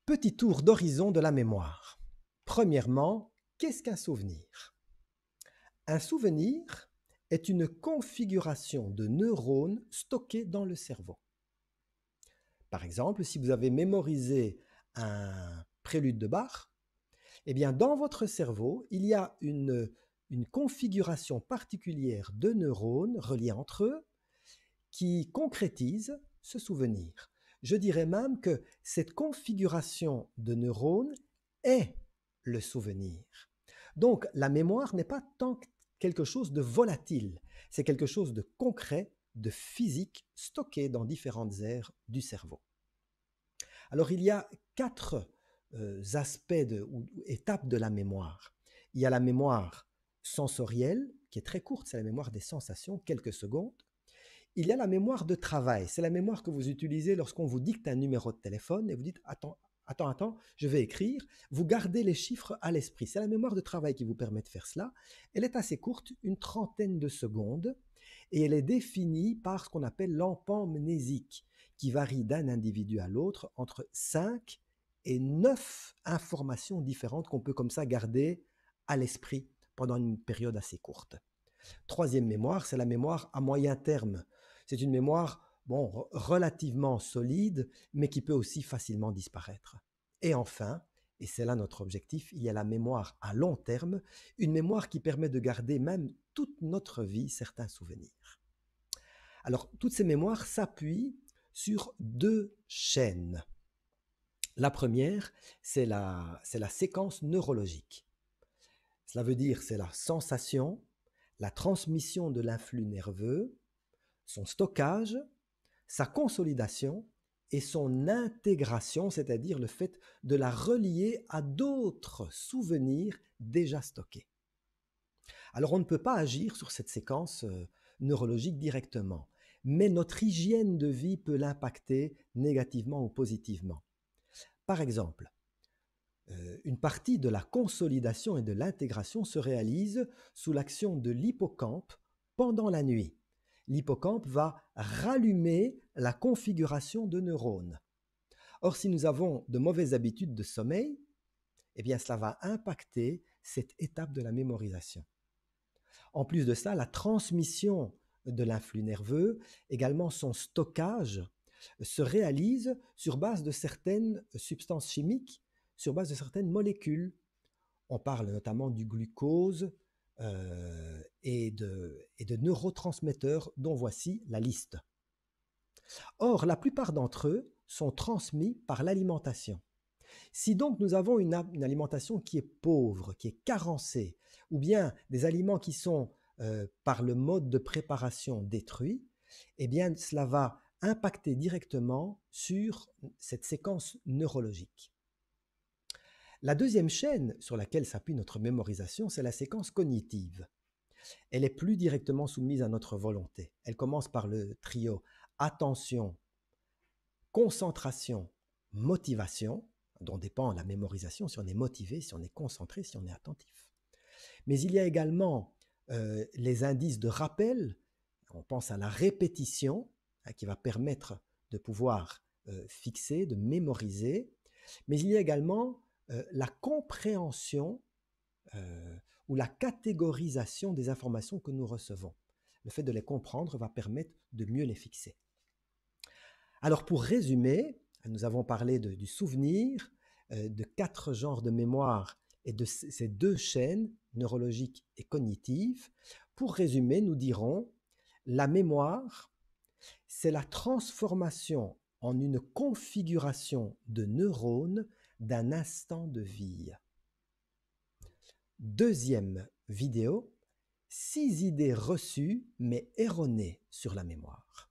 Petit tour d'horizon de la mémoire. Premièrement, qu'est-ce qu'un souvenir? Un souvenir est une configuration de neurones stockés dans le cerveau. Par exemple, si vous avez mémorisé un prélude de Bach, eh bien dans votre cerveau, il y a une configuration particulière de neurones reliés entre eux qui concrétise ce souvenir. Je dirais même que cette configuration de neurones est le souvenir. Donc la mémoire n'est pas tant quelque chose de volatile, c'est quelque chose de concret, de physique, stocké dans différentes aires du cerveau. Alors il y a quatre aspects ou étapes de la mémoire. Il y a la mémoire sensorielle, qui est très courte, c'est la mémoire des sensations, quelques secondes. Il y a la mémoire de travail, c'est la mémoire que vous utilisez lorsqu'on vous dicte un numéro de téléphone et vous dites attends, je vais écrire. Vous gardez les chiffres à l'esprit. C'est la mémoire de travail qui vous permet de faire cela. Elle est assez courte, une trentaine de secondes, et elle est définie par ce qu'on appelle l'empamnésique, qui varie d'un individu à l'autre entre 5 et 9 informations différentes qu'on peut comme ça garder à l'esprit pendant une période assez courte. Troisième mémoire, c'est la mémoire à moyen terme. C'est une mémoire relativement solide, mais qui peut aussi facilement disparaître. Et enfin, et c'est là notre objectif, il y a la mémoire à long terme, une mémoire qui permet de garder même toute notre vie certains souvenirs. Alors, toutes ces mémoires s'appuient sur deux chaînes. La première, c'est la séquence neurologique. Cela veut dire c'est la sensation, la transmission de l'influx nerveux, son stockage, sa consolidation et son intégration, c'est-à-dire le fait de la relier à d'autres souvenirs déjà stockés. Alors on ne peut pas agir sur cette séquence neurologique directement, mais notre hygiène de vie peut l'impacter négativement ou positivement. Par exemple, une partie de la consolidation et de l'intégration se réalise sous l'action de l'hippocampe pendant la nuit. L'hippocampe va rallumer la configuration de neurones. Or, si nous avons de mauvaises habitudes de sommeil, eh bien, cela va impacter cette étape de la mémorisation. En plus de ça, la transmission de l'influx nerveux, également son stockage, se réalise sur base de certaines substances chimiques, sur base de certaines molécules. On parle notamment du glucose et de neurotransmetteurs dont voici la liste. Or, la plupart d'entre eux sont transmis par l'alimentation. Si donc nous avons une alimentation qui est pauvre, qui est carencée, ou bien des aliments qui sont par le mode de préparation détruits, eh bien cela va impacter directement sur cette séquence neurologique. La deuxième chaîne sur laquelle s'appuie notre mémorisation, c'est la séquence cognitive. Elle est plus directement soumise à notre volonté. Elle commence par le trio attention, concentration, motivation, dont dépend la mémorisation, si on est motivé, si on est concentré, si on est attentif. Mais il y a également les indices de rappel. On pense à la répétition, qui va permettre de pouvoir fixer, de mémoriser. Mais il y a également la compréhension ou la catégorisation des informations que nous recevons. Le fait de les comprendre va permettre de mieux les fixer. Alors pour résumer, nous avons parlé du souvenir, de 4 genres de mémoire et de ces 2 chaînes, neurologiques et cognitives. Pour résumer, nous dirons la mémoire, c'est la transformation en une configuration de neurones d'un instant de vie. Deuxième vidéo, 6 idées reçues mais erronées sur la mémoire.